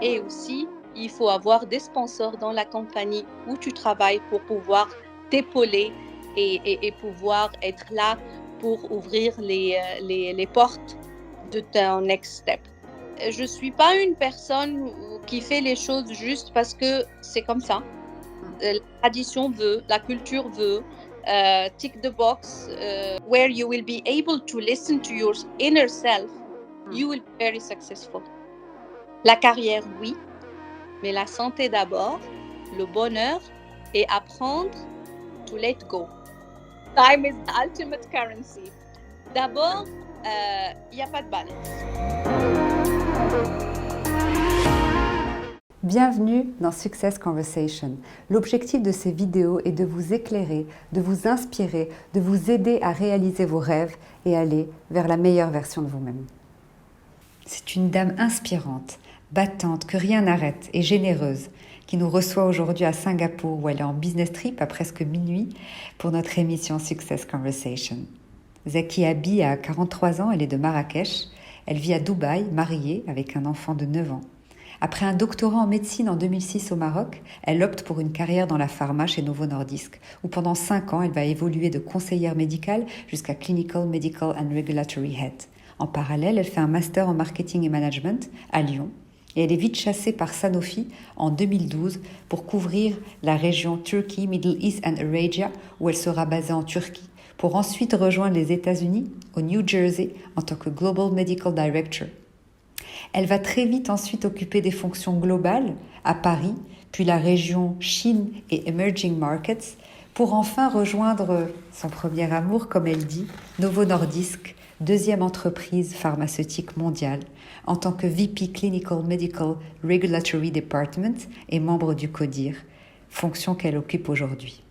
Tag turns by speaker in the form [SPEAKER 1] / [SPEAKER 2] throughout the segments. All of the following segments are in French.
[SPEAKER 1] Et aussi, il faut avoir des sponsors dans la compagnie où tu travailles pour pouvoir t'épauler et pouvoir être là pour ouvrir les portes de ton next step. Je ne suis pas une personne qui fait les choses juste parce que c'est comme ça.
[SPEAKER 2] Mm.
[SPEAKER 1] La tradition veut, la culture veut, tick the box, where you will be able to listen to your inner self,
[SPEAKER 2] Mm.
[SPEAKER 1] you will be very successful. La carrière, oui, mais la santé d'abord, le bonheur et apprendre to let go. Time is the ultimate currency. D'abord, il n'y a pas de balance.
[SPEAKER 2] Bienvenue dans Success Conversation. L'objectif de ces vidéos est de vous éclairer, de vous inspirer, de vous aider à réaliser vos rêves et aller vers la meilleure version de vous-même. C'est une dame inspirante, battante, que rien n'arrête et généreuse, qui nous reçoit aujourd'hui à Singapour où elle est en business trip à presque minuit pour notre émission Success Conversation. Zakia Bi a 43 ans, elle est de Marrakech. Elle vit à Dubaï, mariée, avec un enfant de 9 ans. Après un doctorat en médecine en 2006 au Maroc, elle opte pour une carrière dans la pharma chez Novo Nordisk, où pendant 5 ans, elle va évoluer de conseillère médicale jusqu'à Clinical, Medical and Regulatory Head. En parallèle, elle fait un master en marketing et management à Lyon, et elle est vite chassée par Sanofi en 2012 pour couvrir la région Turkey, Middle East and Eurasia, où elle sera basée en Turquie, pour ensuite rejoindre les États-Unis, au New Jersey, en tant que Global Medical Director. Elle va très vite ensuite occuper des fonctions globales à Paris, puis la région Chine et Emerging Markets, pour enfin rejoindre son premier amour, comme elle dit, Novo Nordisk, deuxième entreprise pharmaceutique mondiale, en tant que VP Clinical Medical Regulatory Department et membre du CODIR, fonction qu'elle occupe aujourd'hui.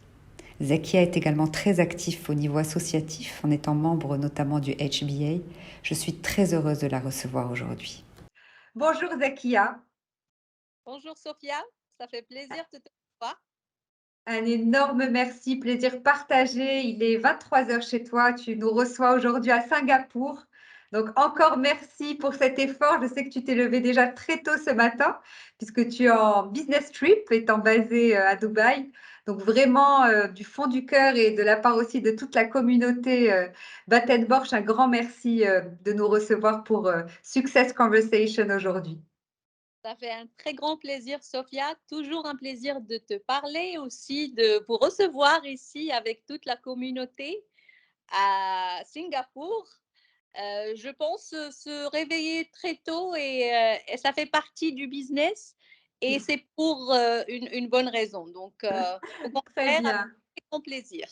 [SPEAKER 2] Zakia est également très actif au niveau associatif, en étant membre notamment du HBA. Je suis très heureuse de la recevoir aujourd'hui. Bonjour Zakia.
[SPEAKER 1] Bonjour Sophia, ça fait plaisir de te voir.
[SPEAKER 2] Un énorme merci, plaisir partagé. Il est 23 heures chez toi. Tu nous reçois aujourd'hui à Singapour. Donc encore merci pour cet effort. Je sais que tu t'es levé déjà très tôt ce matin puisque tu es en business trip étant basé à Dubaï. Donc vraiment du fond du cœur et de la part aussi de toute la communauté Batten Borch, un grand merci de nous recevoir pour Success Conversation aujourd'hui.
[SPEAKER 1] Ça fait un très grand plaisir, Sophia. Toujours un plaisir de te parler aussi, de vous recevoir ici avec toute la communauté à Singapour. Je pense se réveiller très tôt et ça fait partie du business et c'est pour une bonne raison. Donc, au
[SPEAKER 2] Très
[SPEAKER 1] contraire, avec
[SPEAKER 2] bien.
[SPEAKER 1] très grand plaisir.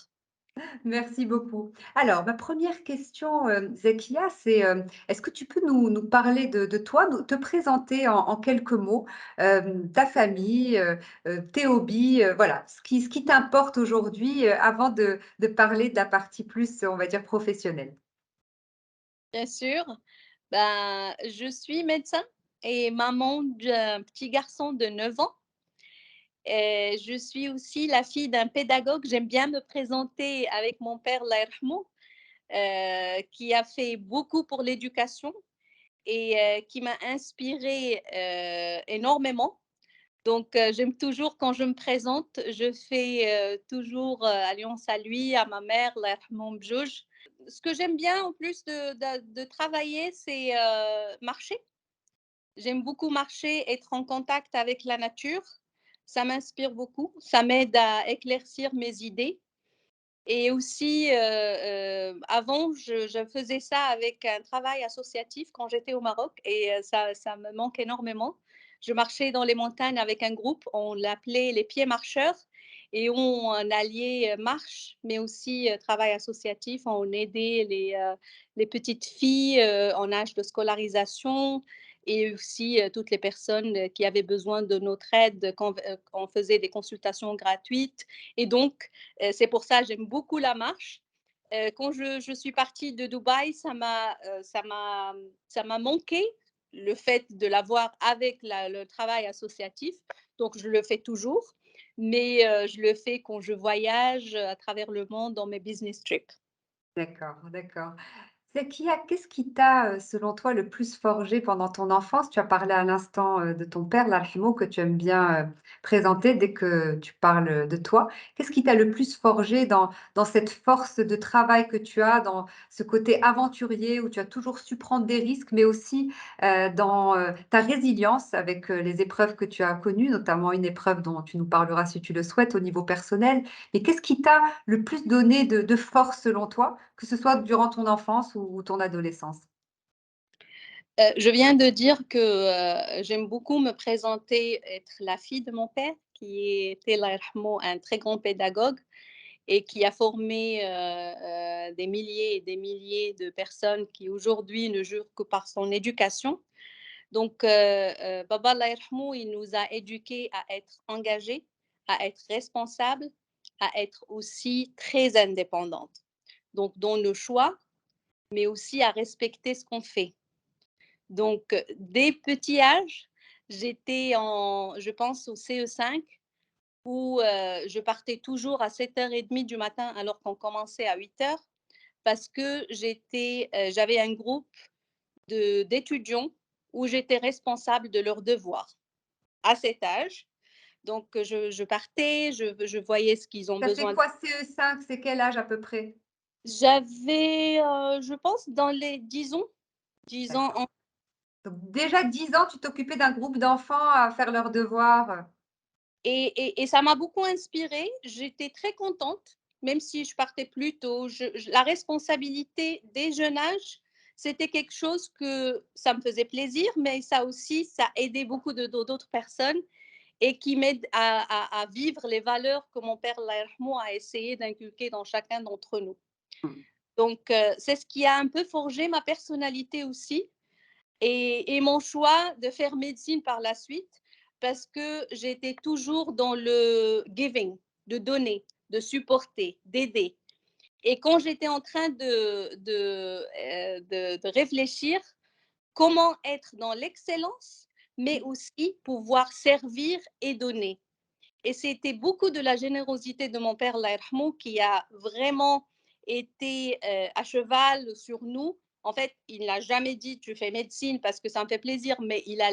[SPEAKER 2] Merci beaucoup. Alors, ma première question, Zakia, c'est, est-ce que tu peux nous parler de toi, te présenter en quelques mots, ta famille, tes hobbies, voilà, ce qui t'importe aujourd'hui, avant de parler de la partie plus, on va dire, professionnelle?
[SPEAKER 1] Bien sûr, ben, je suis médecin et maman d'un petit garçon de 9 ans. Et je suis aussi la fille d'un pédagogue. J'aime bien me présenter avec mon père, Allah yarhamou, qui a fait beaucoup pour l'éducation et qui m'a inspirée énormément. Donc, j'aime toujours quand je me présente, je fais toujours alliance à lui, à ma mère, Allah yarhamou bjouj. Ce que j'aime bien en plus de travailler, c'est marcher. J'aime beaucoup marcher, être en contact avec la nature. Ça m'inspire beaucoup. Ça m'aide à éclaircir mes idées. Et aussi, avant, je faisais ça avec un travail associatif quand j'étais au Maroc et ça me manque énormément. Je marchais dans les montagnes avec un groupe, on l'appelait les pieds marcheurs et on alliait marche, mais aussi travail associatif. On aidait les petites filles en âge de scolarisation et aussi toutes les personnes qui avaient besoin de notre aide quand on faisait des consultations gratuites. Et donc, c'est pour ça que j'aime beaucoup la marche. Quand je suis partie de Dubaï, ça m'a manqué le fait de l'avoir avec le travail associatif. Donc, je le fais toujours, mais je le fais quand je voyage à travers le monde dans mes business trips.
[SPEAKER 2] D'accord, d'accord. Zakia, qu'est-ce qui t'a, selon toi, le plus forgé pendant ton enfance? Tu as parlé à l'instant, de ton père, Allah yarhamou, que tu aimes bien, présenter dès que tu parles, de toi. Qu'est-ce qui t'a le plus forgé dans cette force de travail que tu as, dans ce côté aventurier où tu as toujours su prendre des risques, mais aussi, dans, ta résilience avec, les épreuves que tu as connues, notamment une épreuve dont tu nous parleras si tu le souhaites au niveau personnel. Et qu'est-ce qui t'a le plus donné de force selon toi, que ce soit durant ton enfance ou ton adolescence?
[SPEAKER 1] Je viens de dire que, j'aime beaucoup me présenter, être la fille de mon père qui était, Allah yarhamou, un très grand pédagogue et qui a formé, des milliers et des milliers de personnes qui aujourd'hui ne jurent que par son éducation. Donc, Baba Allah yarhamou, il nous a éduqués à être engagés, à être responsables, à être aussi très indépendantes. Donc dans nos choix, mais aussi à respecter ce qu'on fait. Donc, dès petit âge, j'étais je pense au CE5 où, je partais toujours à 7h30 du matin alors qu'on commençait à 8h parce que j'avais un groupe d'étudiants où j'étais responsable de leurs devoirs à cet âge. Donc, je partais, je voyais ce qu'ils ont
[SPEAKER 2] Ça fait
[SPEAKER 1] besoin.
[SPEAKER 2] quoi CE5? C'est quel âge à peu près?
[SPEAKER 1] J'avais, je pense dans les 10 ans, 10 ans.
[SPEAKER 2] D'accord. Donc déjà 10 ans, tu t'occupais d'un groupe d'enfants à faire leurs devoirs.
[SPEAKER 1] Et ça m'a beaucoup inspirée. J'étais très contente, même si je partais plus tôt. La responsabilité dès jeune âge, c'était quelque chose que ça me faisait plaisir, mais ça aussi, ça aidait beaucoup d'autres personnes et qui m'aide à vivre les valeurs que mon père, Allah yarhamou, a essayé d'inculquer dans chacun d'entre nous.
[SPEAKER 2] Mmh.
[SPEAKER 1] Donc, c'est ce qui a un peu forgé ma personnalité aussi et mon choix de faire médecine par la suite parce que j'étais toujours dans le giving, de donner, de supporter, d'aider. Et quand j'étais en train de réfléchir comment être dans l'excellence, mais aussi pouvoir servir et donner. Et c'était beaucoup de la générosité de mon père, Allah yarhamou, qui a vraiment été à cheval sur nous. En fait, il n'a jamais dit tu fais médecine parce que ça me fait plaisir, mais il a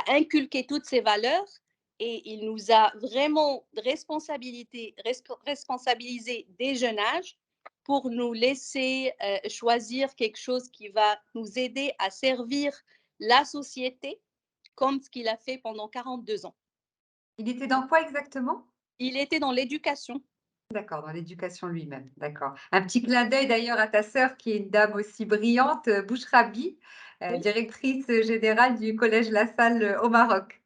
[SPEAKER 1] inculqué toutes ces valeurs et il nous a vraiment responsabilisés dès jeune âge pour nous laisser choisir quelque chose qui va nous aider à servir la société comme ce qu'il a fait pendant 42 ans.
[SPEAKER 2] Il était dans quoi exactement?
[SPEAKER 1] Il était dans l'éducation.
[SPEAKER 2] D'accord, dans l'éducation lui-même, d'accord. Un petit clin d'œil d'ailleurs à ta sœur qui est une dame aussi brillante, Bouchrabi,
[SPEAKER 1] Oui,
[SPEAKER 2] directrice, générale du collège La Salle, au Maroc.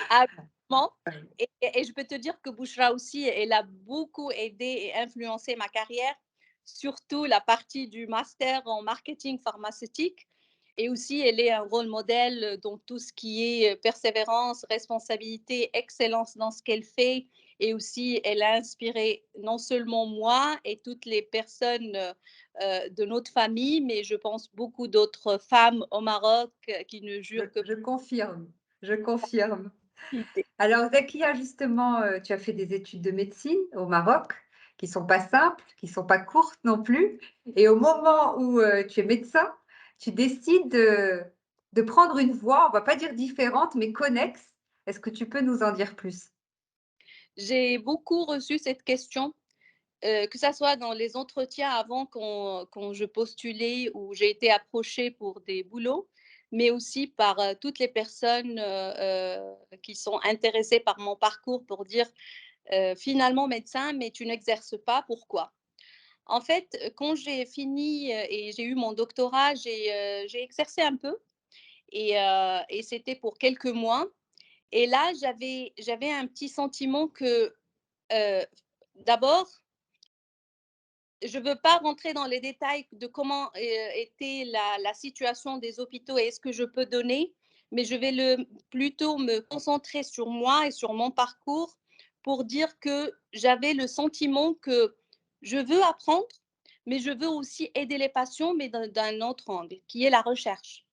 [SPEAKER 1] absolument.
[SPEAKER 2] Ouais.
[SPEAKER 1] Et je peux te dire que Bouchra aussi, elle a beaucoup aidé et influencé ma carrière, surtout la partie du master en marketing pharmaceutique. Et aussi, elle est un rôle modèle dans tout ce qui est persévérance, responsabilité, excellence dans ce qu'elle fait. Et aussi, elle a inspiré non seulement moi et toutes les personnes de notre famille, mais je pense beaucoup d'autres femmes au Maroc qui ne
[SPEAKER 2] Je
[SPEAKER 1] jurent que
[SPEAKER 2] je confirme, je confirme.
[SPEAKER 1] par
[SPEAKER 2] Alors Zakia, justement, tu as fait des études de médecine au Maroc, qui sont pas simples, qui sont pas courtes non plus. Et au moment où, tu es médecin, tu décides de prendre une voie, on va pas dire différente, mais connexe. Est-ce que tu peux nous en dire plus?
[SPEAKER 1] J'ai beaucoup reçu cette question, que ça soit dans les entretiens avant quand je postulais ou j'ai été approchée pour des boulots, mais aussi par, toutes les personnes, qui sont intéressées par mon parcours pour dire: «Finalement médecin, mais tu n'exerces pas, pourquoi?» En fait, quand j'ai fini, et j'ai eu mon doctorat, j'ai exercé un peu et c'était pour quelques mois et là, j'avais un petit sentiment que, Heu, d'abord, je ne veux pas rentrer dans les détails de comment, était la situation des hôpitaux et est-ce que je peux donner, mais je vais plutôt me concentrer sur moi et sur mon parcours pour dire que j'avais le sentiment que je veux apprendre, mais je veux aussi aider les patients, mais d'un autre angle, qui est la recherche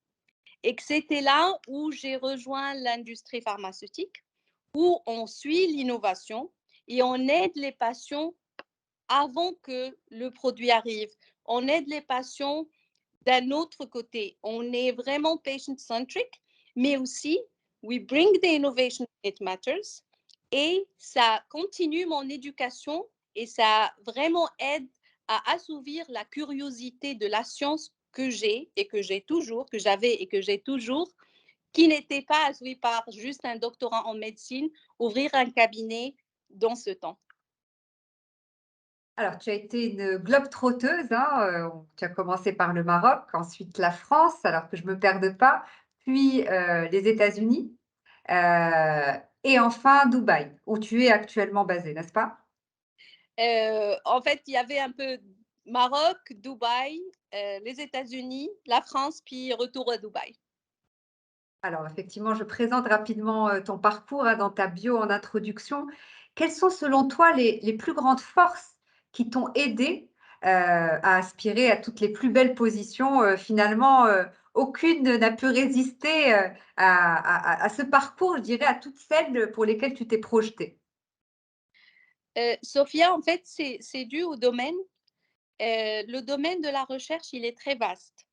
[SPEAKER 1] et que c'était là où j'ai rejoint l'industrie pharmaceutique, où on suit l'innovation et on aide les patients avant que le produit arrive. on aide les patients d'un autre côté. On est vraiment patient-centric, mais aussi, we bring the innovation it matters, et ça continue mon éducation et ça vraiment aide à assouvir la curiosité de la science que j'ai et que j'ai toujours, que j'avais et que j'ai toujours, qui n'était pas assouvie par juste un doctorat en médecine, ouvrir un cabinet dans ce temps.
[SPEAKER 2] Alors, tu as été une globe-trotteuse, hein, tu as commencé par le Maroc, ensuite la France, alors que je me perde pas, puis, les États-Unis, et enfin Dubaï, où tu es actuellement basée, n'est-ce pas?
[SPEAKER 1] En fait, il y avait un peu Maroc, Dubaï, les États-Unis, la France, puis retour à Dubaï.
[SPEAKER 2] Alors effectivement, je présente rapidement, ton parcours, hein, dans ta bio en introduction. Quelles sont selon toi les plus grandes forces qui t'ont aidé, à aspirer à toutes les plus belles positions? Finalement, aucune n'a pu résister, à ce parcours, je dirais, à toutes celles pour lesquelles tu t'es projetée.
[SPEAKER 1] Sophia, en fait, c'est dû au domaine. Le domaine de la recherche, il est très vaste.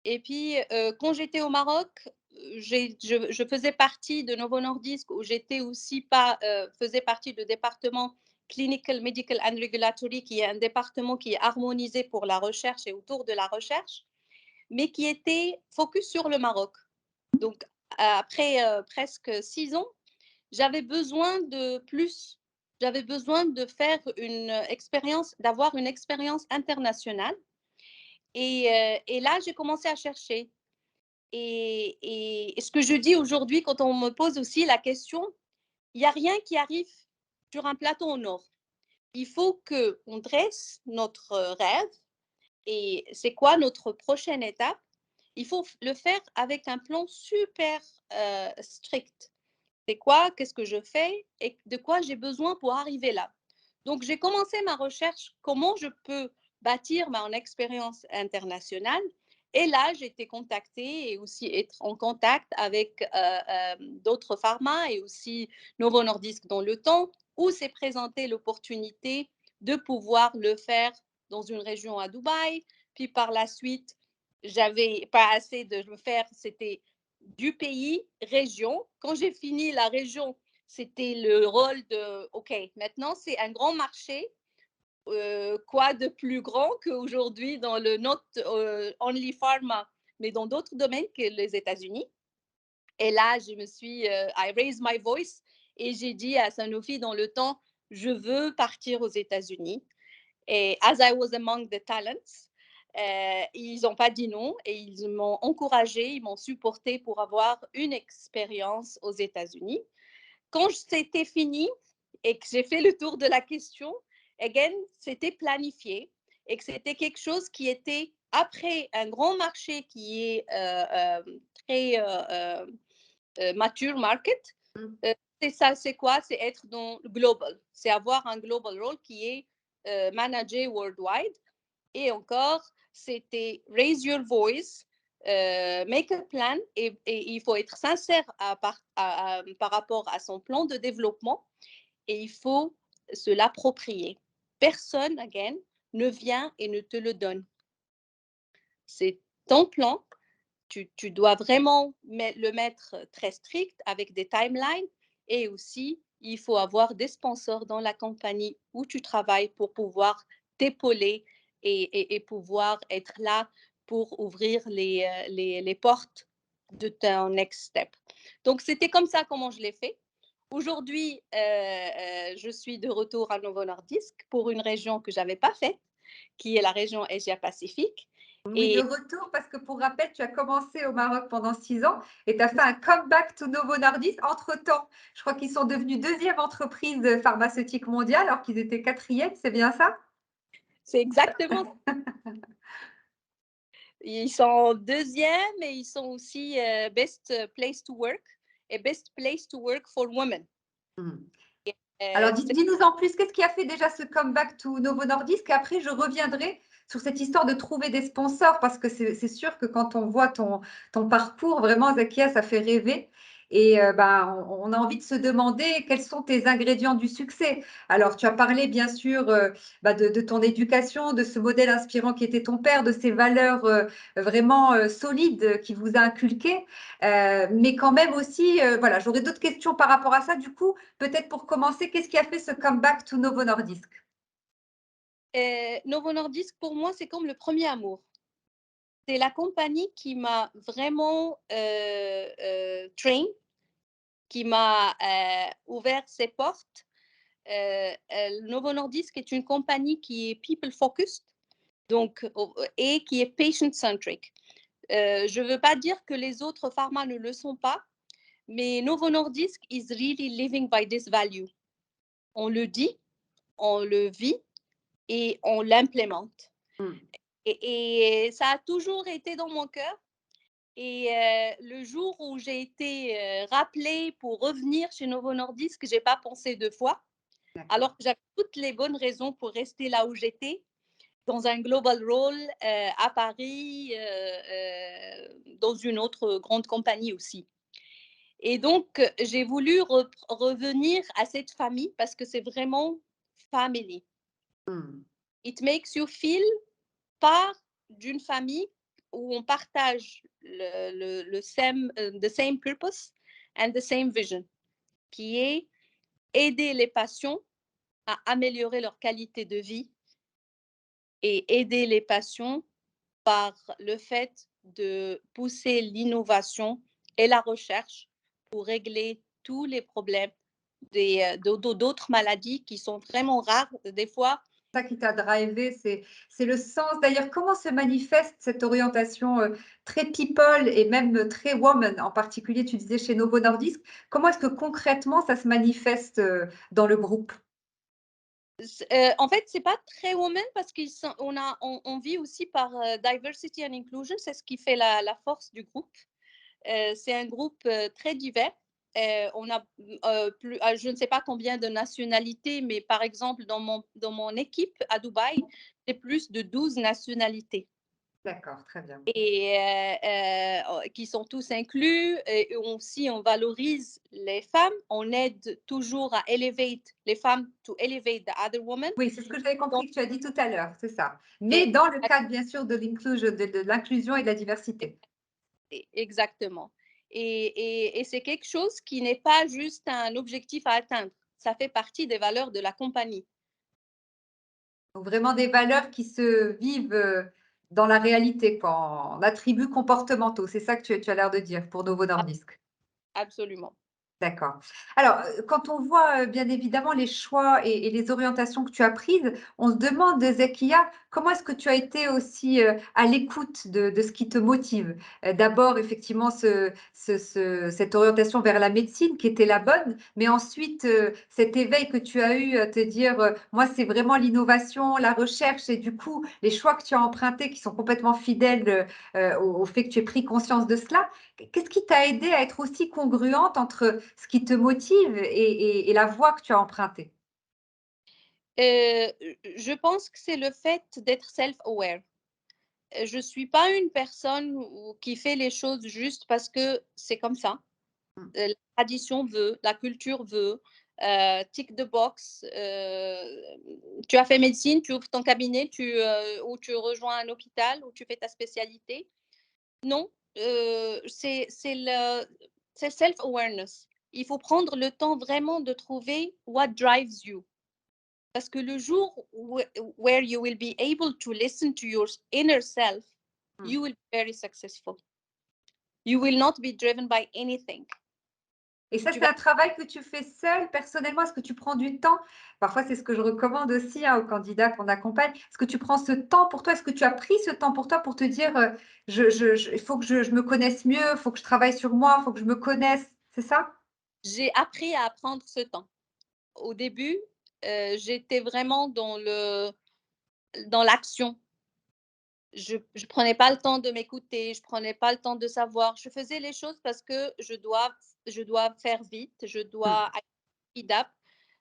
[SPEAKER 1] Et puis, quand j'étais au Maroc, je faisais partie de Novo Nordisk, où j'étais aussi pas, faisais partie du département Clinical, Medical and Regulatory, qui est un département qui est harmonisé pour la recherche et autour de la recherche, mais qui était focus sur le Maroc. Donc, après presque 6 ans, j'avais besoin de plus. J'avais besoin de faire une expérience, d'avoir une expérience internationale. Et là, j'ai commencé à chercher. Et ce que je dis aujourd'hui, quand on me pose aussi la question, il n'y a rien qui arrive sur un plateau en or. Il faut qu'on dresse notre rêve et c'est quoi notre prochaine étape. Il faut le faire avec un plan super strict. C'est quoi, qu'est-ce que je fais et de quoi j'ai besoin pour arriver là. Donc, j'ai commencé ma recherche, comment je peux bâtir mon expérience internationale. Et là, j'ai été contactée et aussi être en contact avec d'autres pharma et aussi Novo Nordisk dans le temps, où s'est présentée l'opportunité de pouvoir le faire dans une région à Dubaï. Puis par la suite, j'avais pas assez de le faire, c'était du pays, région. Quand j'ai fini la région, c'était le rôle de, OK, maintenant c'est un grand marché. Quoi de plus grand qu'aujourd'hui dans le not only pharma, mais dans d'autres domaines que les États-Unis. Et là, je me suis, I raised my voice et j'ai dit à Sanofi dans le temps, je veux partir aux États-Unis. Et as I was among the talents, ils n'ont pas dit non et ils m'ont encouragé, ils m'ont supporté pour avoir une expérience aux États-Unis. Quand c'était fini et que j'ai fait le tour de la question, again, c'était planifié et que c'était quelque chose qui était après un grand marché qui est très mature market.
[SPEAKER 2] Mmh.
[SPEAKER 1] C'est ça, c'est quoi? C'est être dans le global. C'est avoir un global role qui est manager worldwide. Et encore, c'était raise your voice, make a plan, et il faut être sincère par rapport à son plan de développement et il faut se l'approprier. Personne, again, ne vient et ne te le donne. C'est ton plan. Tu dois vraiment le mettre très strict avec des timelines et aussi, il faut avoir des sponsors dans la compagnie où tu travailles pour pouvoir t'épauler et pouvoir être là pour ouvrir les portes de ton next step. Donc, c'était comme ça comment je l'ai fait. Aujourd'hui, je suis de retour à Novo Nordisk pour une région que je n'avais pas faite, qui est la région Asia-Pacifique.
[SPEAKER 2] Oui, de
[SPEAKER 1] Et
[SPEAKER 2] retour, parce que pour rappel, tu as commencé au Maroc pendant 6 ans et tu as fait un comeback to Novo Nordisk entre-temps. Je crois qu'ils sont devenus deuxième entreprise pharmaceutique mondiale alors qu'ils étaient quatrième, c'est bien ça?
[SPEAKER 1] c'est exactement. Ils sont deuxième et ils sont aussi Best Place to Work et Best Place to Work for Women.
[SPEAKER 2] Mmh. Alors
[SPEAKER 1] C'est
[SPEAKER 2] dis-nous en plus, qu'est-ce qui a fait déjà ce comeback to Novo Nordisk? Et après je reviendrai sur cette histoire de trouver des sponsors parce que c'est sûr que quand on voit ton parcours, vraiment Zakia, ça fait rêver. et on a envie de se demander quels sont tes ingrédients du succès. Alors, tu as parlé bien sûr, de ton éducation, de ce modèle inspirant qui était ton père, de ces valeurs, vraiment, solides qu'il vous a inculquées, mais quand même aussi, voilà, j'aurais d'autres questions par rapport à ça. Du coup, peut-être pour commencer, qu'est-ce qui a fait ce comeback to Novo Nordisk?
[SPEAKER 1] Novo Nordisk, pour moi, c'est comme le premier amour. C'est la compagnie qui m'a vraiment train, qui m'a ouvert ses portes. Novo Nordisk est une compagnie qui est people focused, donc, et qui est patient centric. Je ne veux pas dire que les autres pharma ne le sont pas, mais Novo Nordisk is really living by this value. On le dit, on le vit et on l'implémente.
[SPEAKER 2] Mmh.
[SPEAKER 1] Et ça a toujours été dans mon cœur. Et le jour où j'ai été rappelée pour revenir chez Novo Nordisk, je n'ai pas pensé deux fois, alors
[SPEAKER 2] D'accord.
[SPEAKER 1] que j'avais toutes les bonnes raisons pour rester là où j'étais, dans un global role à Paris, dans une autre grande compagnie aussi. Et donc, j'ai voulu revenir à cette famille parce que c'est vraiment family.
[SPEAKER 2] Mmh.
[SPEAKER 1] It makes you feel part d'une famille où on partage the same purpose and the same vision, qui est aider les patients à améliorer leur qualité de vie et aider les patients par le fait de pousser l'innovation et la recherche pour régler tous les problèmes d'autres maladies qui sont vraiment rares. Des fois,
[SPEAKER 2] Ça qui t'a drivé, c'est le sens. D'ailleurs, comment se manifeste cette orientation, très people et même très woman? En particulier, tu disais chez Novo Nordisk. Comment est-ce que concrètement ça se manifeste, dans le groupe?
[SPEAKER 1] En fait, c'est pas très woman parce on vit aussi par diversity and inclusion, c'est ce qui fait la force du groupe. C'est un groupe très divers. On a je ne sais pas combien de nationalités, mais par exemple, dans mon équipe à Dubaï, c'est plus de 12 nationalités
[SPEAKER 2] D'accord, très bien.
[SPEAKER 1] et qui sont tous inclus. Et aussi, on valorise les femmes. On aide toujours à elevate les femmes, to elevate the other women.
[SPEAKER 2] Oui, c'est ce que j'avais
[SPEAKER 1] Donc,
[SPEAKER 2] compris que tu as dit tout à l'heure, c'est ça. Mais
[SPEAKER 1] et-
[SPEAKER 2] dans le cadre, bien sûr, de l'inclusion et de la diversité.
[SPEAKER 1] Exactement. Et c'est quelque chose qui n'est pas juste un objectif à atteindre. Ça fait partie des valeurs de la compagnie.
[SPEAKER 2] Donc vraiment des valeurs qui se vivent, dans la réalité, quoi, en attributs comportementaux. C'est ça que tu as l'air de dire pour Novo
[SPEAKER 1] Ab-
[SPEAKER 2] Nordisk?
[SPEAKER 1] Absolument.
[SPEAKER 2] D'accord. Alors, quand on voit, bien évidemment les choix et les orientations que tu as prises, on se demande, Zekia, comment est-ce que tu as été aussi, à l'écoute de ce qui te motive? D'abord effectivement cette orientation vers la médecine qui était la bonne, mais ensuite, cet éveil que tu as eu à te dire, «Moi, c'est vraiment l'innovation, la recherche» et du coup, les choix que tu as empruntés qui sont complètement fidèles, au fait que tu aies pris conscience de cela. Qu'est-ce qui t'a aidé à être aussi congruente entre ce qui te motive et la voie que tu as empruntée?
[SPEAKER 1] Je pense que c'est le fait d'être self-aware. Je ne suis pas une personne qui fait les choses juste parce que c'est comme ça.
[SPEAKER 2] Mmh.
[SPEAKER 1] La tradition veut, la culture veut, tick the box. Tu as fait médecine, tu ouvres ton cabinet, ou tu rejoins un hôpital, ou tu fais ta spécialité. Non, c'est self-awareness. Il faut prendre le temps vraiment de trouver what drives you. Parce que le jour where you will be able to listen to your inner self,
[SPEAKER 2] Mmh.
[SPEAKER 1] you will be very successful. You will not be driven by anything.
[SPEAKER 2] Et ça,
[SPEAKER 1] Tu
[SPEAKER 2] c'est
[SPEAKER 1] vas
[SPEAKER 2] un travail que tu fais seule, personnellement? Est-ce que tu prends du temps? Parfois, c'est ce que je recommande aussi, hein, aux candidats qu'on accompagne. Est-ce que tu prends ce temps pour toi? Est-ce que tu as pris ce temps pour toi pour te dire, il faut que je me connaisse mieux, il faut que je travaille sur moi, il faut que je me connaisse, c'est ça?
[SPEAKER 1] J'ai appris à prendre ce temps. Au début, j'étais vraiment dans l'action. Je prenais pas le temps de m'écouter, je prenais pas le temps de savoir. Je faisais les choses parce que je dois faire vite, je
[SPEAKER 2] Mmh.
[SPEAKER 1] dois speed up,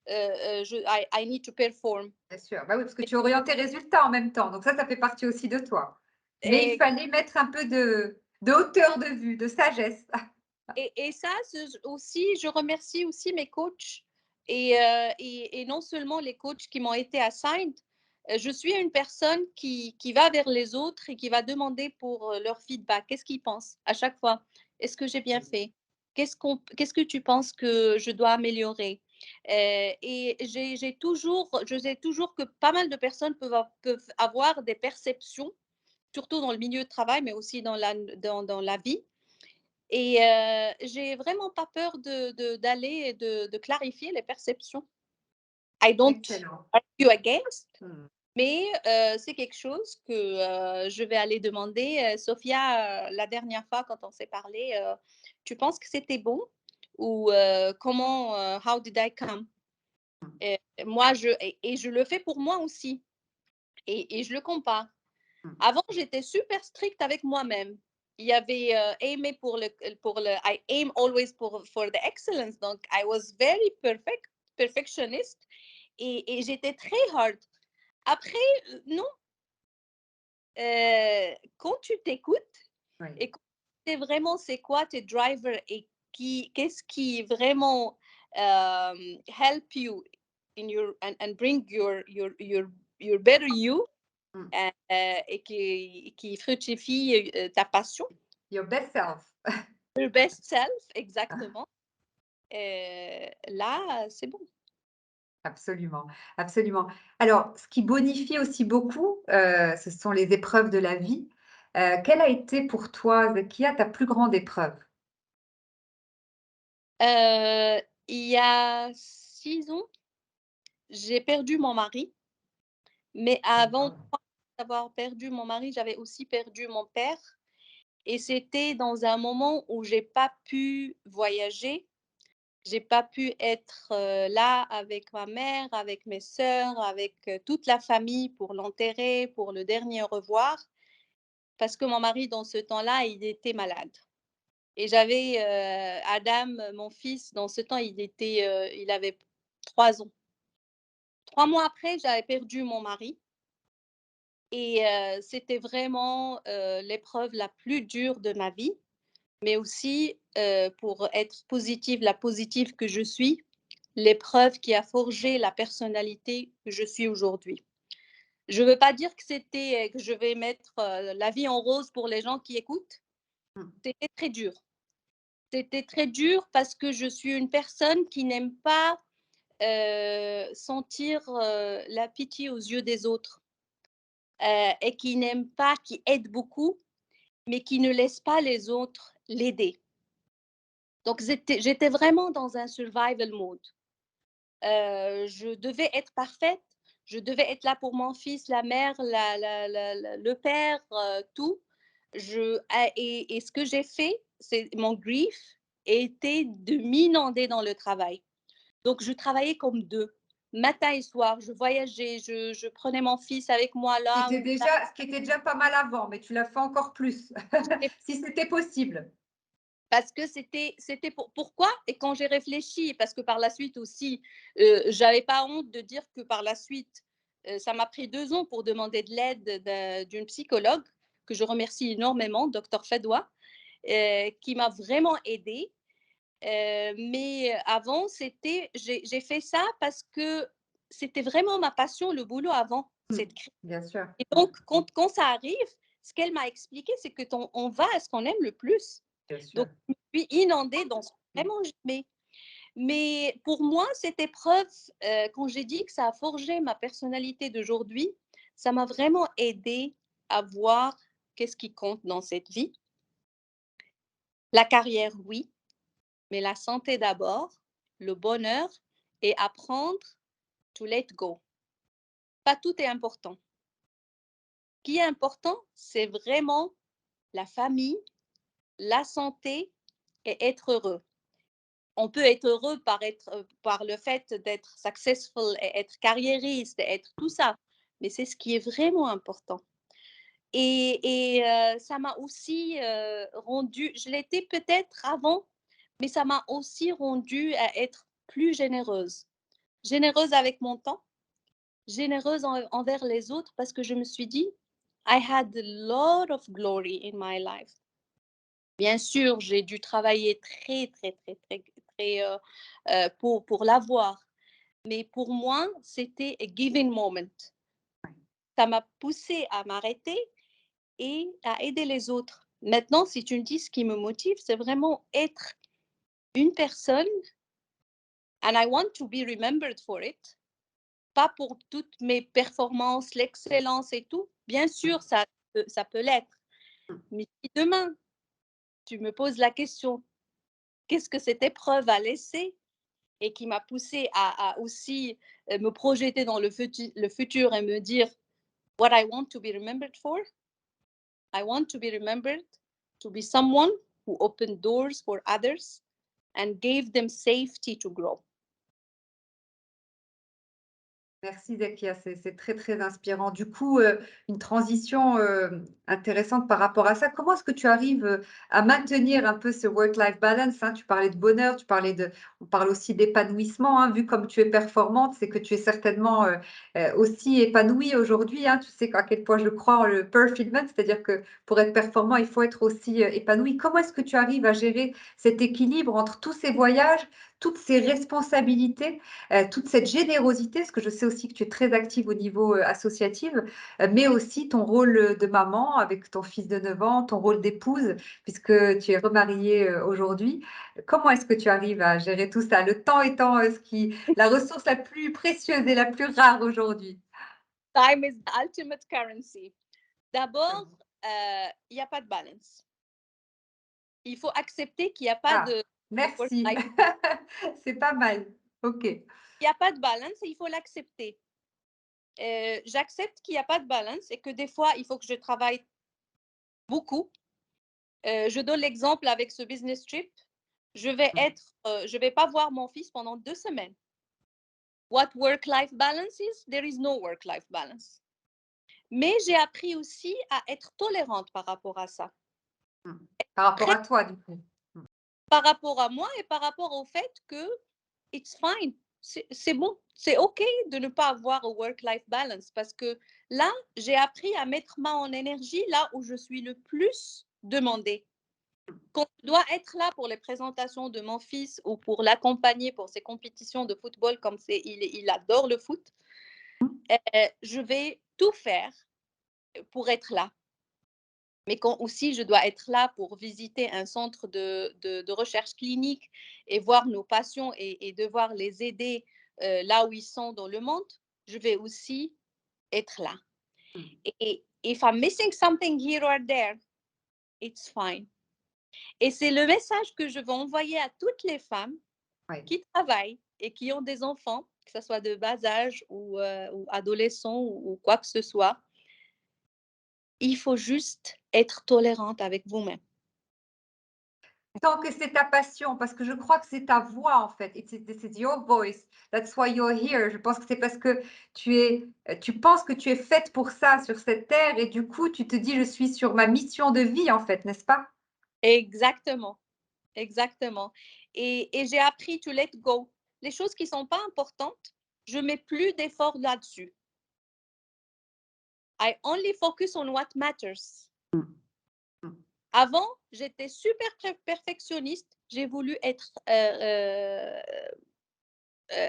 [SPEAKER 1] I need to perform.
[SPEAKER 2] Bien sûr. Bah oui, parce que tu es orientée résultat en même temps, donc ça fait partie aussi de toi. Mais il
[SPEAKER 1] Et
[SPEAKER 2] fallait mettre un peu de hauteur de vue, de sagesse.
[SPEAKER 1] Et ça, aussi, je remercie aussi mes coachs et non seulement les coachs qui m'ont été assigned. Je suis une personne qui va vers les autres et qui va demander pour leur feedback. Qu'est-ce qu'ils pensent à chaque fois? Est-ce que j'ai bien fait? Qu'est-ce que tu penses que je dois améliorer? Et je sais toujours que pas mal de personnes peuvent avoir des perceptions, surtout dans le milieu de travail, mais aussi dans la vie. Et j'ai vraiment pas peur d'aller et de clarifier les perceptions. I don't
[SPEAKER 3] Excellent.
[SPEAKER 1] argue against,
[SPEAKER 3] Mmh.
[SPEAKER 1] mais c'est quelque chose que, je vais aller demander, Sophia, la dernière fois quand on s'est parlé, «Tu penses que c'était bon?» ou «Comment, how did I come?» Et moi je le fais pour moi aussi et je le compare.
[SPEAKER 3] Mmh.
[SPEAKER 1] Avant, j'étais super stricte avec moi-même. Il y avait aimé pour le I aim always for the excellence. Donc, I was very perfectionniste et j'étais très hard. Après, non, quand tu t'écoutes
[SPEAKER 3] Oui.
[SPEAKER 1] et quand tu sais vraiment c'est quoi tes drivers et qu'est-ce qui vraiment help you in your and bring your better you,
[SPEAKER 3] Mmh.
[SPEAKER 1] et qui fructifie ta passion.
[SPEAKER 3] Your best self.
[SPEAKER 1] Your best self, exactement. Là, c'est bon.
[SPEAKER 3] Absolument, absolument. Alors, ce qui bonifie aussi beaucoup, ce sont les épreuves de la vie. Quelle a été pour toi, Zakia, ta plus grande épreuve?
[SPEAKER 1] Il y a 6 ans, j'ai perdu mon mari, mais avant
[SPEAKER 3] D'accord.
[SPEAKER 1] d'avoir perdu mon mari, j'avais aussi perdu mon père et c'était dans un moment où j'ai pas pu voyager, j'ai pas pu être, là avec ma mère, avec mes sœurs, avec, toute la famille pour l'enterrer, pour le dernier au revoir. Parce que mon mari, dans ce temps-là, il était malade et j'avais, Adam, mon fils, dans ce temps, il avait 3 ans. 3 mois après, j'avais perdu mon mari et c'était vraiment, l'épreuve la plus dure de ma vie, mais aussi, pour être positive, la positive que je suis, l'épreuve qui a forgé la personnalité que je suis aujourd'hui. Je veux pas dire que je vais mettre, la vie en rose pour les gens qui écoutent.
[SPEAKER 3] Mmh.
[SPEAKER 1] C'était très dur. C'était très dur parce que je suis une personne qui n'aime pas, sentir, la pitié aux yeux des autres, et qui aide beaucoup, mais qui ne laisse pas les autres l'aider. Donc j'étais vraiment dans un survival mode. Je devais être parfaite, je devais être là pour mon fils, la mère, le père, tout. Et ce que j'ai fait, c'est mon grief était de m'inonder dans le travail. Donc je travaillais comme 2, matin et soir. Je voyageais, je prenais mon fils avec moi là où
[SPEAKER 3] Ce qui était déjà pas mal avant, mais tu l'as fait encore plus, si c'était possible.
[SPEAKER 1] parce que c'était pourquoi et quand j'ai réfléchi, parce que par la suite aussi, j'avais pas honte de dire que par la suite, ça m'a pris 2 ans pour demander de l'aide d'une psychologue, que je remercie énormément, docteur Fedwa, qui m'a vraiment aidée. Mais avant, j'ai fait ça parce que c'était vraiment ma passion, le boulot avant,
[SPEAKER 3] Mmh.
[SPEAKER 1] cette crise.
[SPEAKER 3] Bien sûr.
[SPEAKER 1] Et
[SPEAKER 3] Mmh.
[SPEAKER 1] donc quand ça arrive, ce qu'elle m'a expliqué, c'est que on va à ce qu'on aime le plus.
[SPEAKER 3] Bien
[SPEAKER 1] Donc
[SPEAKER 3] sûr.
[SPEAKER 1] je me suis inondée dans ce que
[SPEAKER 3] Mmh.
[SPEAKER 1] vraiment j'aimais. Mais pour moi, cette épreuve, quand j'ai dit que ça a forgé ma personnalité d'aujourd'hui, ça m'a vraiment aidée à voir qu'est-ce qui compte dans cette vie. La carrière, oui, mais la santé d'abord, le bonheur et apprendre to let go. Pas tout est important. Ce qui est important, c'est vraiment la famille, la santé et être heureux. On peut être heureux par le fait d'être successful et être carriériste et être tout ça, mais c'est ce qui est vraiment important. Ça m'a aussi, rendue je l'étais peut-être avant, mais ça m'a aussi rendue à être plus généreuse. Généreuse avec mon temps, généreuse envers les autres parce que je me suis dit: «I had a lot of glory in my life, Bien sûr, j'ai dû travailler très, très, très, très, très, pour l'avoir. Mais pour moi, c'était a giving moment. Ça m'a poussée à m'arrêter et à aider les autres. Maintenant, si tu me dis ce qui me motive, c'est vraiment être une personne and I want to be remembered for it, pas pour toutes mes performances, l'excellence et tout. Bien sûr, ça peut l'être. Mais si demain, tu me poses la question, qu'est-ce que cette épreuve a laissé et qui m'a poussée à aussi me projeter dans le futur et me dire what I want to be remembered for. I want to be remembered to be someone who opened doors for others and gave them safety to grow.
[SPEAKER 3] Merci Zakia, c'est très, très inspirant. Du coup, une transition, intéressante par rapport à ça. Comment est-ce que tu arrives, à maintenir un peu ce work-life balance, hein? Tu parlais de bonheur, on parle aussi d'épanouissement, hein. Vu comme tu es performante, c'est que tu es certainement, aussi épanouie aujourd'hui, hein. Tu sais à quel point je crois en le perfillment, c'est-à-dire que pour être performant, il faut être aussi, épanoui. Comment est-ce que tu arrives à gérer cet équilibre entre tous ces voyages, toutes ces responsabilités, toute cette générosité, parce que je sais aussi que tu es très active au niveau, associatif, mais aussi ton rôle, de maman avec ton fils de 9 ans, ton rôle d'épouse puisque tu es remariée, aujourd'hui. Comment est-ce que tu arrives à gérer tout ça? Le temps étant, ce qui la ressource la plus précieuse et la plus rare aujourd'hui.
[SPEAKER 1] Time is the ultimate currency. D'abord, il y a pas de balance. Il faut accepter qu'il y a pas
[SPEAKER 3] Ah,
[SPEAKER 1] de
[SPEAKER 3] merci.
[SPEAKER 1] work-life.
[SPEAKER 3] C'est pas mal. OK.
[SPEAKER 1] Il y a pas de balance et il faut l'accepter. J'accepte qu'il y a pas de balance et que des fois, il faut que je travaille beaucoup. Je donne l'exemple avec ce business trip.
[SPEAKER 3] Mmh.
[SPEAKER 1] Je vais pas voir mon fils pendant 2 semaines. What work-life balance is? There is no work-life balance. Mais j'ai appris aussi à être tolérante par rapport à ça.
[SPEAKER 3] Mmh. Par rapport
[SPEAKER 1] Très
[SPEAKER 3] à toi, du coup? Mmh.
[SPEAKER 1] par rapport à moi et par rapport au fait que it's fine. C'est bon, c'est OK de ne pas avoir a work-life balance parce que là, j'ai appris à mettre mon énergie là où je suis le plus demandée. Quand je dois être là pour les présentations de mon fils ou pour l'accompagner pour ses compétitions de football, comme il adore le foot, je vais tout faire pour être là. Mais quand aussi je dois être là pour visiter un centre de recherche clinique et voir nos patients et devoir les aider là où ils sont dans le monde, je vais aussi être là.
[SPEAKER 3] Mmh.
[SPEAKER 1] Et if I'm missing something here or there, it's fine. Et c'est le message que je veux envoyer à toutes les femmes
[SPEAKER 3] Ouais.
[SPEAKER 1] qui travaillent et qui ont des enfants, que ce soit de bas âge ou adolescents ou quoi que ce soit. Il faut juste être tolérante avec vous-même.
[SPEAKER 3] Tant que c'est ta passion, parce que je crois que c'est ta voix en fait. This is your voice. That's why you're here. Je pense que c'est parce que tu penses que tu es faite pour ça sur cette terre et du coup, tu te dis: «Je suis sur ma mission de vie» en fait, n'est-ce pas?
[SPEAKER 1] Exactement, exactement. Et j'ai appris to let go. Les choses qui sont pas importantes, je mets plus d'efforts là-dessus. I only focus on what matters.
[SPEAKER 3] Mmh. Mmh.
[SPEAKER 1] Avant, j'étais super perfectionniste. J'ai voulu être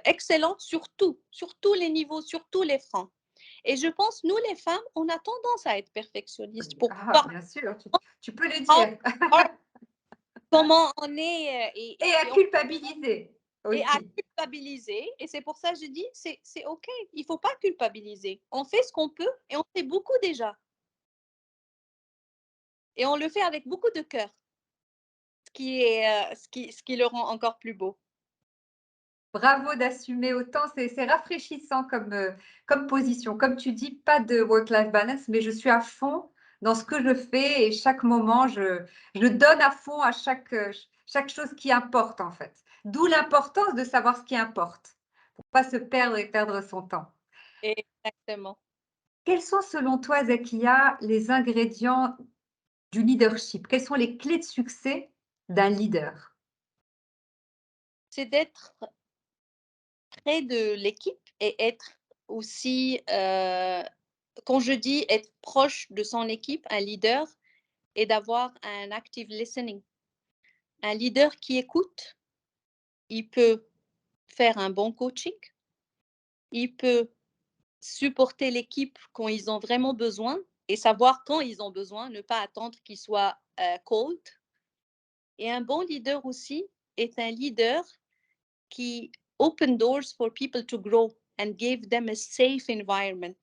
[SPEAKER 1] excellente sur tous les niveaux, sur tous les fronts. Et je pense, nous les femmes, on a tendance à être perfectionnistes pour
[SPEAKER 3] Ah,
[SPEAKER 1] pouvoir
[SPEAKER 3] bien sûr, tu peux le
[SPEAKER 1] voir
[SPEAKER 3] dire
[SPEAKER 1] comment on est
[SPEAKER 3] et à culpabiliser
[SPEAKER 1] et à
[SPEAKER 3] aussi.
[SPEAKER 1] culpabiliser. Et c'est pour ça que je dis, c'est OK. Il ne faut pas culpabiliser. On fait ce qu'on peut et on fait beaucoup déjà. Et on le fait avec beaucoup de cœur, ce qui le rend encore plus beau.
[SPEAKER 3] Bravo d'assumer autant, c'est rafraîchissant comme position. Comme tu dis, pas de work-life balance, mais je suis à fond dans ce que je fais et chaque moment, je donne à fond à chaque chose qui importe, en fait. D'où l'importance de savoir ce qui importe, pour pas se perdre et perdre son temps.
[SPEAKER 1] Exactement.
[SPEAKER 3] Quels sont selon toi, Zakia, les ingrédients du leadership? Quelles sont les clés de succès d'un leader?
[SPEAKER 1] C'est d'être près de l'équipe et être aussi, quand je dis être proche de son équipe, un leader, et d'avoir un active listening. Un leader qui écoute, il peut faire un bon coaching, il peut supporter l'équipe quand ils ont vraiment besoin et savoir quand ils ont besoin, ne pas attendre qu'ils soient cold. Et un bon leader aussi est un leader qui open doors for people to grow and give them a safe environment.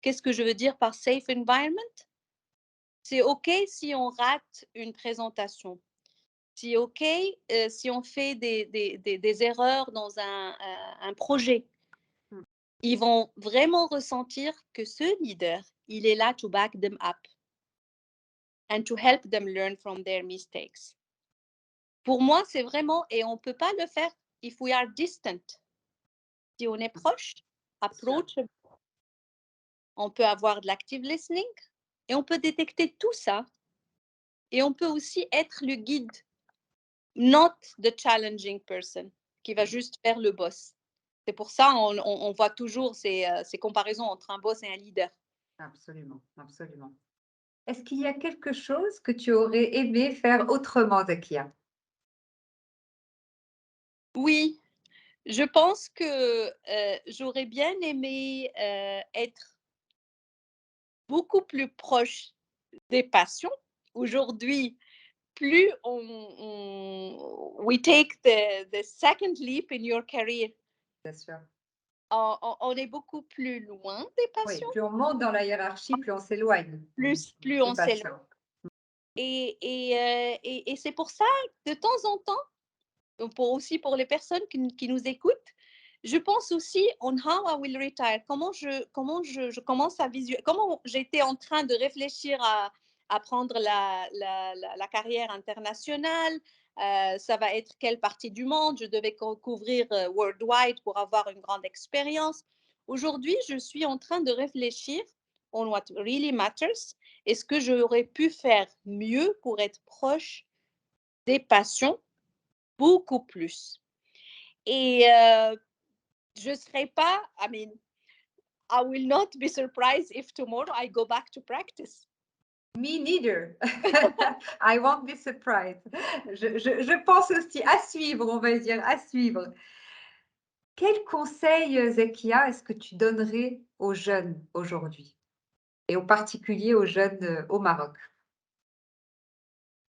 [SPEAKER 1] Qu'est-ce que je veux dire par safe environment? C'est OK si on rate une présentation. C'est OK si on fait des erreurs dans un projet.
[SPEAKER 3] Mmh.
[SPEAKER 1] Ils vont vraiment ressentir que ce leader, il est là to back them up and to help them learn from their mistakes. Pour moi, c'est vraiment, et on ne peut pas le faire if we are distant. Si on est proche,
[SPEAKER 3] Sûr.
[SPEAKER 1] approach, on peut avoir de l'active listening et on peut détecter tout ça. Et on peut aussi être le guide, not the challenging person, qui va juste faire le boss. C'est pour ça on voit toujours ces comparaisons entre un boss et un leader.
[SPEAKER 3] Absolument, absolument. Est-ce qu'il y a quelque chose que tu aurais aimé faire autrement, Zakia?
[SPEAKER 1] Oui, je pense que j'aurais bien aimé être beaucoup plus proche des passions. Aujourd'hui, plus we take the second leap in your career,
[SPEAKER 3] Bien sûr.
[SPEAKER 1] on est beaucoup plus loin des
[SPEAKER 3] Oui,
[SPEAKER 1] passions,
[SPEAKER 3] plus on monte dans la hiérarchie, plus on s'éloigne,
[SPEAKER 1] plus
[SPEAKER 3] des
[SPEAKER 1] on s'éloigne.
[SPEAKER 3] patients.
[SPEAKER 1] Et c'est pour ça, de temps en temps, pour les personnes qui nous écoutent, je pense aussi on how I will retire. Je commence à visualiser, comment j'étais en train de réfléchir à prendre la carrière internationale. Ça va être quelle partie du monde? Je devais couvrir worldwide pour avoir une grande expérience. Aujourd'hui, je suis en train de réfléchir on what really matters. Est-ce que j'aurais pu faire mieux pour être proche des passions beaucoup plus? Et je ne serai pas, I mean, I will not be surprised if tomorrow I go back to practice.
[SPEAKER 3] Me neither. I won't be surprised. Je pense aussi à suivre, on va dire, à suivre. Quel conseil, Zakia, est-ce que tu donnerais aux jeunes aujourd'hui et en particulier aux jeunes, au Maroc?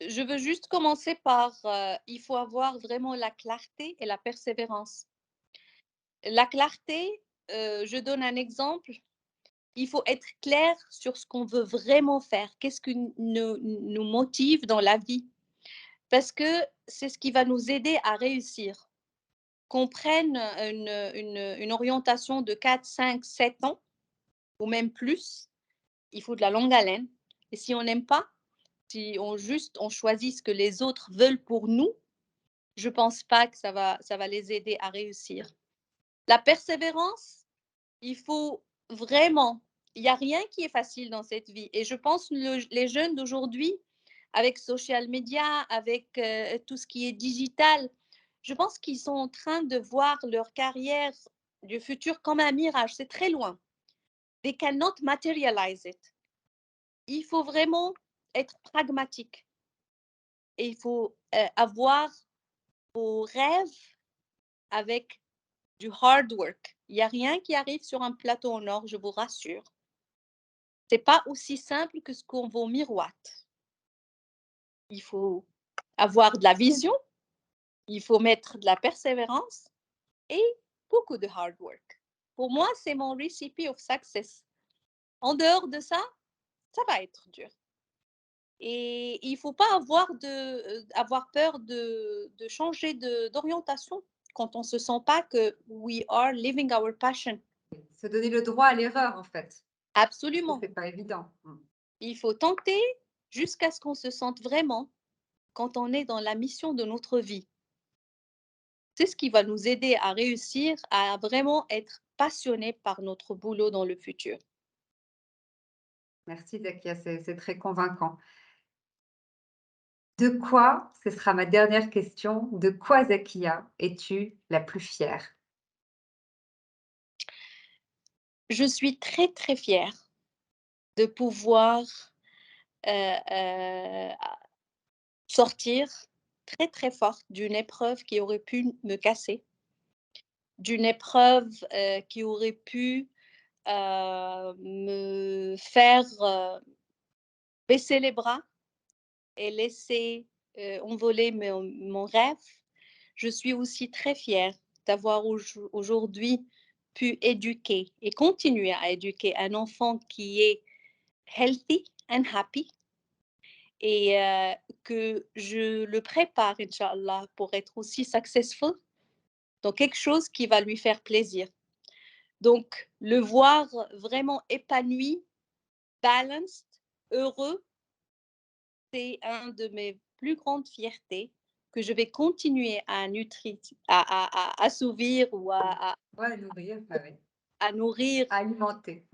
[SPEAKER 1] Je veux juste commencer par, il faut avoir vraiment la clarté et la persévérance. La clarté, je donne un exemple, il faut être clair sur ce qu'on veut vraiment faire. Qu'est-ce qui nous motive dans la vie? Parce que c'est ce qui va nous aider à réussir. Qu'on prenne une orientation de 4, 5, 7 ans ou même plus, il faut de la longue haleine. Et si on n'aime pas, si on choisit ce que les autres veulent pour nous, je ne pense pas que ça va les aider à réussir. La persévérance, il faut vraiment, il n'y a rien qui est facile dans cette vie. Et je pense que les jeunes d'aujourd'hui, avec social media, avec tout ce qui est digital, je pense qu'ils sont en train de voir leur carrière du futur comme un mirage. C'est très loin. They cannot materialize it. Il faut vraiment être pragmatique et il faut avoir vos rêves avec du hard work. Il n'y a rien qui arrive sur un plateau en or, je vous rassure. C'est pas aussi simple que ce qu'on vous miroite. Il faut avoir de la vision, il faut mettre de la persévérance et beaucoup de hard work. Pour moi, c'est mon recipe of success. En dehors de ça, ça va être dur. Et il ne faut pas avoir peur de changer d'orientation quand on ne se sent pas que we are living our passion.
[SPEAKER 3] Se donner le droit à l'erreur, en fait, parce que
[SPEAKER 1] Absolument.
[SPEAKER 3] c'est pas évident.
[SPEAKER 1] Il faut tenter jusqu'à ce qu'on se sente vraiment quand on est dans la mission de notre vie. C'est ce qui va nous aider à réussir, à vraiment être passionné par notre boulot dans le futur.
[SPEAKER 3] Merci Zakia, c'est très convaincant. De quoi, ce sera ma dernière question, de quoi Zakia es-tu la plus fière?
[SPEAKER 1] Je suis très, très fière de pouvoir à sortir très, très forte d'une épreuve qui aurait pu me casser, d'une épreuve, qui aurait pu, me faire, baisser les bras et laisser, envoler mon rêve. Je suis aussi très fière d'avoir aujourd'hui pu éduquer et continuer à éduquer un enfant qui est healthy and happy et que je le prépare, inch'Allah, pour être aussi successful dans quelque chose qui va lui faire plaisir. Donc, le voir vraiment épanoui, balanced, heureux, c'est un de mes plus grandes fiertés que je vais continuer à nutrir, à assouvir ou
[SPEAKER 3] Ouais, nourrir, ouais, ouais.
[SPEAKER 1] à nourrir,
[SPEAKER 3] Alimenter.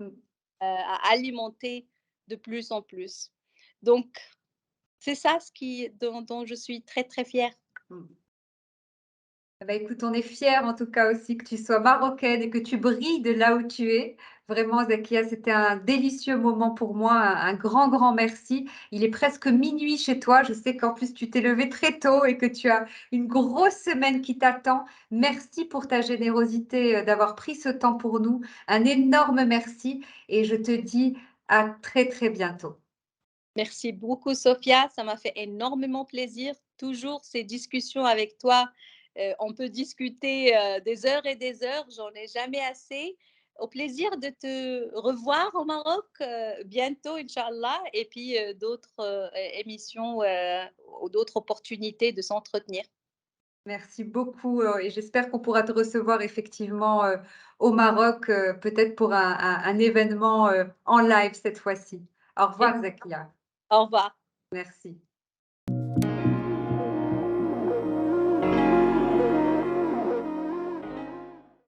[SPEAKER 1] à alimenter de plus en plus. Donc, c'est ça ce qui dont je suis très, très fière.
[SPEAKER 3] Mmh. Eh bah, écoute, on est fiers en tout cas aussi que tu sois marocaine et que tu brilles de là où tu es. Vraiment, Zakia, c'était un délicieux moment pour moi. Un grand, grand merci. Il est presque minuit chez toi. Je sais qu'en plus, tu t'es levée très tôt et que tu as une grosse semaine qui t'attend. Merci pour ta générosité, d'avoir pris ce temps pour nous. Un énorme merci et je te dis à très, très bientôt.
[SPEAKER 1] Merci beaucoup, Sophia. Ça m'a fait énormément plaisir. Toujours ces discussions avec toi. On peut discuter des heures et des heures. J'en ai jamais assez. Au plaisir de te revoir au Maroc bientôt, Inch'Allah, et puis d'autres émissions ou d'autres opportunités de s'entretenir.
[SPEAKER 3] Merci beaucoup, et j'espère qu'on pourra te recevoir effectivement, au Maroc, peut-être pour un événement, en live cette fois-ci. Au
[SPEAKER 1] Et
[SPEAKER 3] revoir Zakia.
[SPEAKER 1] au revoir.
[SPEAKER 3] Merci.